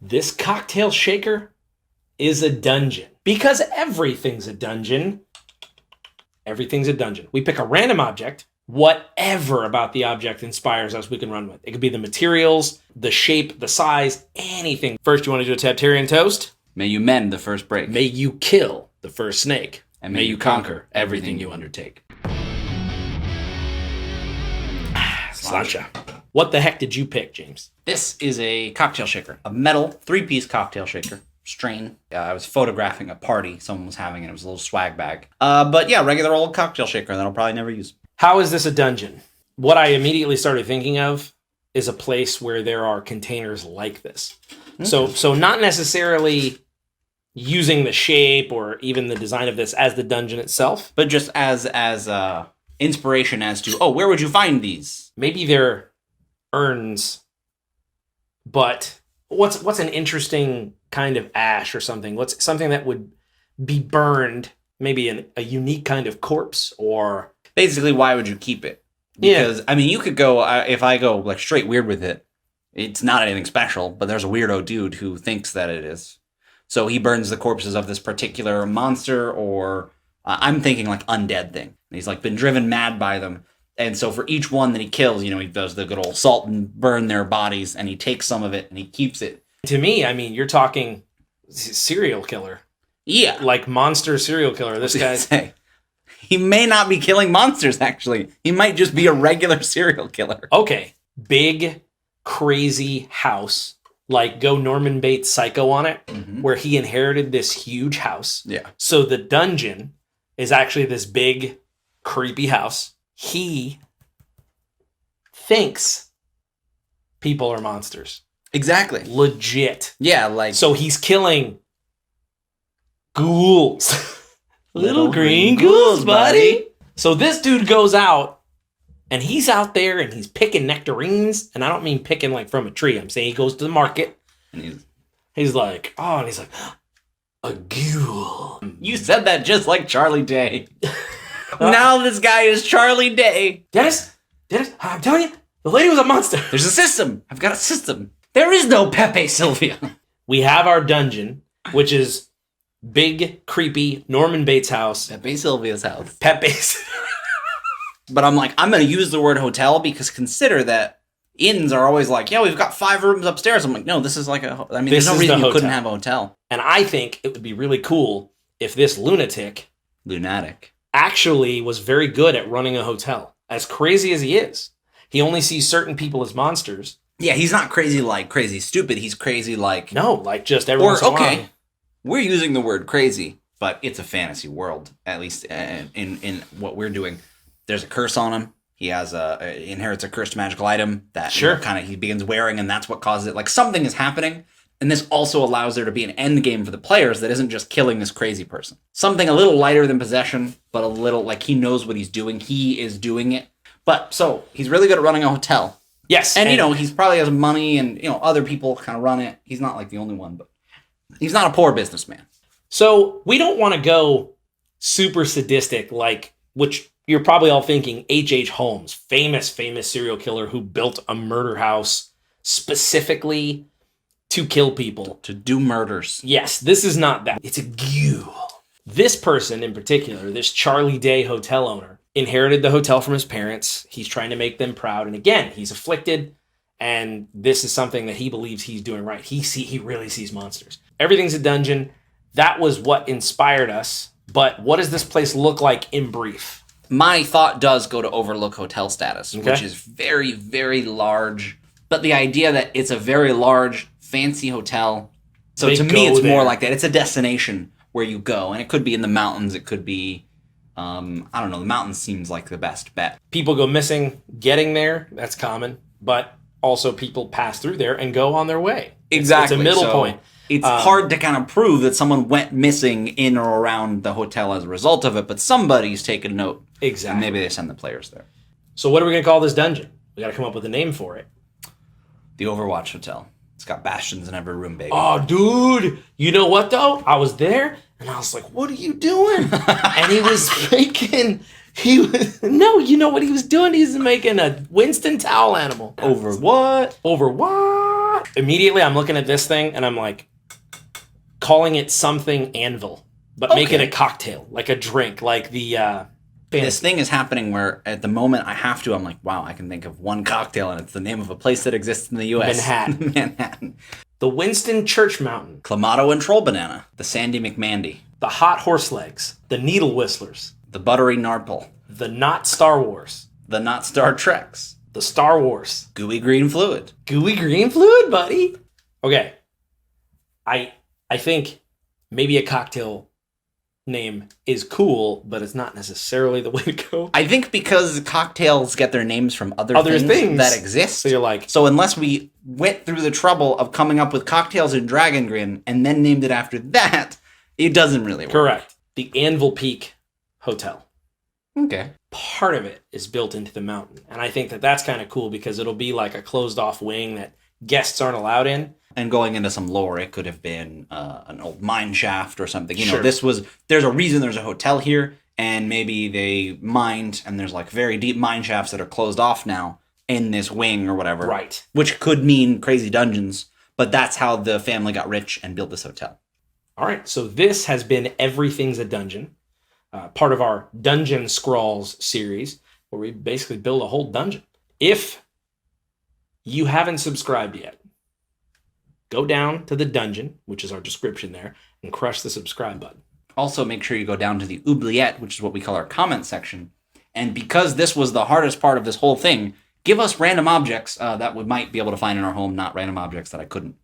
This cocktail shaker is a dungeon. Because everything's a dungeon. Everything's a dungeon. We pick a random object. Whatever about the object inspires us, we can run with. It could be the materials, the shape, the size, anything. First, you want to do a Tabtarian toast? May you mend the first break. May you kill the first snake. And may you conquer everything you undertake. Sláinte. What the heck did you pick, James? This is a cocktail shaker. A metal 3-piece cocktail shaker. Strain. I was photographing a party someone was having, and it was a little swag bag. But yeah, regular old cocktail shaker that I'll probably never use. How is this a dungeon? What I immediately started thinking of is a place where there are containers like this. Okay. So not necessarily using the shape or even the design of this as the dungeon itself, but just as inspiration as to, where would you find these? Maybe they're urns, but what's an interesting kind of ash or something? What's something that would be burned? Maybe a unique kind of corpse, or basically, why would you keep it? Because, I mean, you could go, if I go like straight weird with it, it's not anything special, but there's a weirdo dude who thinks that it is. So he burns the corpses of this particular monster, or I'm thinking like undead thing. He's like been driven mad by them. And so for each one that he kills, he does the good old salt and burn their bodies, and he takes some of it and he keeps it. To me, I mean, you're talking serial killer. Yeah. Like monster serial killer. This guy's... He may not be killing monsters, actually. He might just be a regular serial killer. Okay. Big, crazy house. Like, go Norman Bates Psycho on it, where he inherited this huge house. Yeah. So the dungeon is actually this big, creepy house. He thinks people are monsters. Exactly. Legit. Yeah, like... So he's killing ghouls. Little green ghouls, buddy. So this dude goes out, and he's out there, and he's picking nectarines. And I don't mean picking like from a tree. I'm saying he goes to the market, and he's like, a ghoul. You said that just like Charlie Day. Now this guy is Charlie Day. Dennis, I'm telling you, the lady was a monster. There's a system. I've got a system. There is no Pepe Sylvia. We have our dungeon, which is big, creepy Norman Bates house. Pepe Sylvia's house. Pepe's. But I'm like, I'm going to use the word hotel because consider that inns are always like, yeah, we've got 5 rooms upstairs. I'm like, no, this is like there's no reason you couldn't have a hotel. And I think it would be really cool if this lunatic actually was very good at running a hotel. As crazy as he is, he only sees certain people as monsters. Yeah, he's not crazy like crazy stupid. He's crazy like... No, like just everyone's okay, we're using the word crazy, but it's a fantasy world, at least in what we're doing. There's a curse on him. He has inherits a cursed magical item that he begins wearing, and that's what causes it. Like, something is happening, and this also allows there to be an end game for the players that isn't just killing this crazy person. Something a little lighter than possession, but a little, like, he knows what he's doing. He is doing it. But, so, he's really good at running a hotel. Yes. And he's probably has money, and, other people kind of run it. He's not, like, the only one, but he's not a poor businessman. So, we don't want to go super sadistic, which... You're probably all thinking H.H. Holmes, famous serial killer who built a murder house specifically to kill people. To do murders. Yes, this is not that. It's a ghoul. This person in particular, this Charlie Day hotel owner, inherited the hotel from his parents. He's trying to make them proud. And again, he's afflicted. And this is something that he believes he's doing right. He really sees monsters. Everything's a dungeon. That was what inspired us. But what does this place look like in brief? My thought does go to Overlook Hotel status, which is very, very large. But the idea that it's a very large, fancy hotel. So to me, it's more like that. It's a destination where you go. And it could be in the mountains. It could be, I don't know. The mountains seems like the best bet. People go missing getting there. That's common. But also people pass through there and go on their way. Exactly. It's a middle point. It's hard to kind of prove that someone went missing in or around the hotel as a result of it, but somebody's taken note. Exactly. And maybe they send the players there. So what are we going to call this dungeon? We got to come up with a name for it. The Overwatch Hotel. It's got bastions in every room, baby. Oh, dude. You know what, though? I was there, and I was like, what are you doing? And he was making... No, you know what he was doing? He was making a Winston towel animal. Over what? Over what? hot. Immediately, I'm looking at this thing, and I'm like, calling it something Anvil, but make it a cocktail, like a drink, like the... This thing is happening where, at the moment, I'm like, wow, I can think of one cocktail, and it's the name of a place that exists in the U.S. Manhattan. Manhattan. The Winston Church Mountain. Clamato and Troll Banana. The Sandy McMandy. The Hot Horse Legs. The Needle Whistlers. The Buttery Narple. The Not Star Wars. The Not Star Treks. The Star Wars. Gooey Green Fluid. Gooey Green Fluid, buddy. Okay. I think maybe a cocktail name is cool, but it's not necessarily the way to go. I think because cocktails get their names from other things that exist. So you're like... So unless we went through the trouble of coming up with cocktails in Dragon Grin and then named it after that, it doesn't really work. Correct. The Anvilpeak Hotel. Okay. Part of it is built into the mountain. And I think that that's kind of cool because it'll be like a closed off wing that guests aren't allowed in. And going into some lore, it could have been an old mine shaft or something. You know, Sure. There's a reason there's a hotel here, and maybe they mined, and there's like very deep mine shafts that are closed off now in this wing or whatever. Right. Which could mean crazy dungeons, but that's how the family got rich and built this hotel. All right, so this has been Everything's a Dungeon, part of our Dungeon Scrawls series, where we basically build a whole dungeon. If you haven't subscribed yet, go down to the dungeon, which is our description there, and crush the subscribe button. Also, make sure you go down to the Oubliette, which is what we call our comment section. And because this was the hardest part of this whole thing, give us random objects that we might be able to find in our home, not random objects that I couldn't.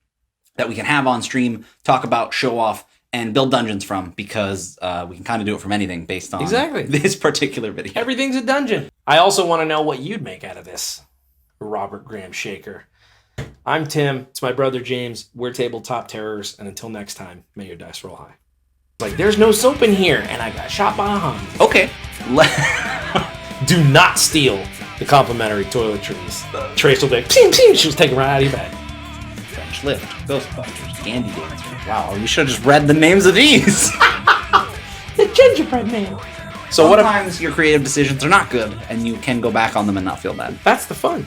That we can have on stream, talk about, show off, and build dungeons from, because we can kind of do it from anything based on this particular video. Everything's a dungeon. I also want to know what you'd make out of this, Robert Graham Shaker. I'm Tim. It's my brother James. We're Tabletop Terrors, and until next time, may your dice roll high. Like, there's no soap in here, and I got shot by a Hun. Okay. Do not steal the complimentary toiletries. Trace will be like, ping, ping, she'll take it right out of your bag. French Lift, Ghostbusters, Candy Dancer. Wow, you should have just read the names of these. The Gingerbread Man. So sometimes your creative decisions are not good, and you can go back on them and not feel bad. That's the fun.